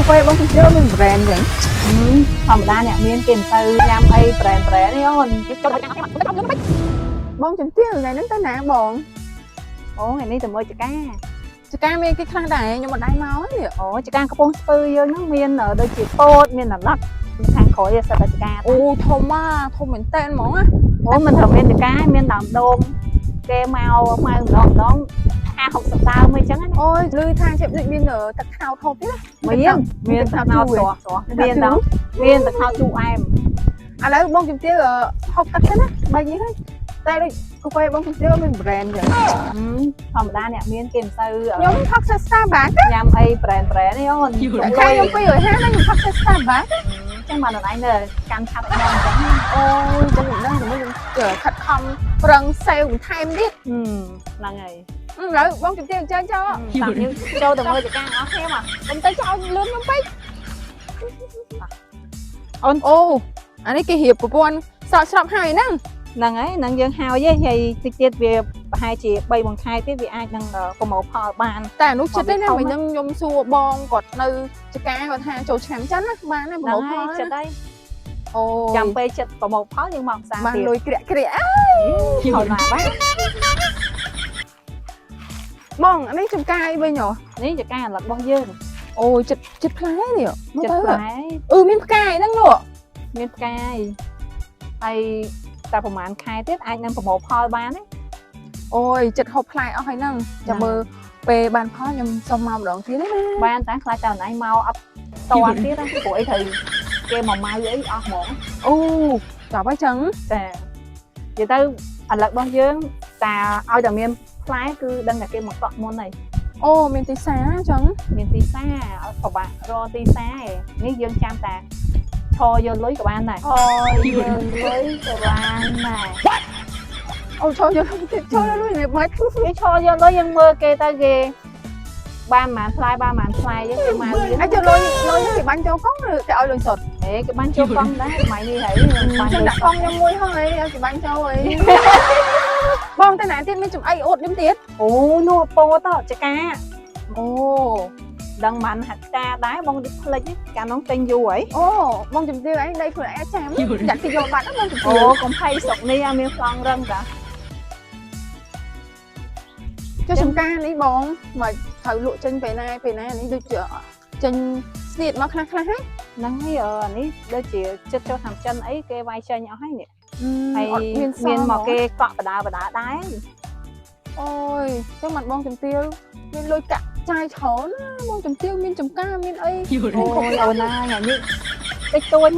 ហ្វេបងជិះមាន brand ចឹងធម្មតាអ្នកមានគេមិនទៅញ៉ាំអី brand នេះអូនបងជំទាវថ្ងៃហ្នឹងទៅណាបងអូថ្ងៃនេះទៅមើលចកាមានគេខ្លះដែរខ្ញុំមិនដែរមកទេអូចកាកំពង់ស្ពឺយើងហ្នឹងមានដូចជាពោតមានអាឡត់ខាងក្រោយសិតតែចកាអូធំមែនតើហ្មងអូមិនត្រឹមមានចកាមានដើមដូងគេមកម៉ៅម្ដង50-60ដើមអីចឹងណាអូយឮថាជិបដូចមានទឹកខ្នោតហូបទៀតមានទឹកខ្នោតស្រស់មានដល់មានទឹកខ្នោតជូរអែមឥឡូវបងជំទាវហូបទឹកទៅណាបែបនេះហើយតែដូចកាហ្វេបងជំទាវមាន brand ចឹងធម្មតាអ្នកមានគេមិនទៅខ្ញុំផឹក Starbucks ញ៉ាំអី brand នេះអូនខ្ញុំ250ខ្ញុំផឹក Starbucks ចឹងបានដល់ឯងនៅកាន់ឆាប់ខ្ញុំចឹងអូយចឹងមិនដឹងខ្ញុំខិតខំប្រឹងសេវបន្ថែមទៀតហ្នឹងហើយឥឡូវបងជំទាវអញ្ជើញចូលតាមយើងចូលទៅមើលចកាអស់គ្នាមកខ្ញុំទៅចោលលឿនខ្ញុំពេកអូអានេះគេរៀបប្រព័ន្ធស្រោចស្រពហើយហ្នឹងហើយនឹងយើងហើយហើយតិចទៀតវាប្រហែលជា3-4ខែទៀតវាអាចនឹងប្រមូលផលបានតែនោះចិត្តទេណាមិននឹងខ្ញុំសួរបងគាត់នៅចកាគាត់ថាចូលឆ្នាំចិនណាបានណាប្រមូលផលចិត្តហើយអូចាំពេលចិត្តប្រមូលផលយើងមកផ្សារទៀតបានលុយក្រាក់អើយហត់ណាស់បាទបងអានេះចំការអីវិញនេះចំការអាឡឹករបស់យើងអូចិត្តផ្លែនេះចិត្តផ្លែមានផ្កាយហ្នឹងនោះមានផ្កាយហើយតែប្រហែលខែទៀតអាចនឹងប្រមូលផលបានទេអូយចិត្តហូបផ្លែអស់ហើយហ្នឹងចាំមើលពេលបានផលខ្ញុំសុំមកម្ដងទៀតណាបានតែខ្លាចតែណៃមកអត់តន់ទៀតណាព្រោះអីត្រូវគេមកម៉ៅអីអស់ហ្មងអូចាប់ហើយចឹងតែនិយាយទៅអាឡឹករបស់យើងតែឲ្យតែមានផ្លែគឺដឹងតែគេមកកក់មុនហើយអូមានទីសាអញ្ចឹងមានទីសាពិបាករកទីសានេះយើងចាំតែឈរយកលុយក៏បានដែរអូយកលុយក៏បានដែរអូឈរយកលុយទៀតឈរយកលុយនេះមិនគេឈរយកលុយយើងមើលគេទៅគេបានប៉ុន្មានផ្លែយើងគេមកអាចលុយគេបាញ់ចូលកង់ឬគេឲ្យលុយសុទ្ធគេបាញ់ចូលកង់ដែរម៉ៃនេះហើយបាញ់ដាក់កង់ខ្ញុំមួយហើយឲ្យគេបាញ់ចូលអីបងតែណាទៀតមានចំអីអួតខ្ញុំទៀតអូនោះពោតចកាអូដឹងបានហិតតាដែរបងនេះផ្លិចកាលនោះទិញយូរហើយអូបងជំទាវឯងដីខ្លួនឯងចាំចាក់ទីយកបាត់បងជំទាវអូកុំភ័យស្រុកនេះមានប្លង់រឹងតាចុះចំការនេះបងមកត្រូវលក់ចេញពេលណានេះដូចជាចេញស្នៀតមកខ្លះហ្នឹងហើយអានេះដូចជាចិត្តចូលតាមចិនអីគេវាយចេញអស់ហើយនេះហើយមានមកគេកក់បដាដែរអូយចឹងមិនបងជំទាវមានលុយកាក់ចាយច្រើនណាបងជំទាវមានចំការមានអីអូយអូនណាថ្ងៃនេះតិចតួច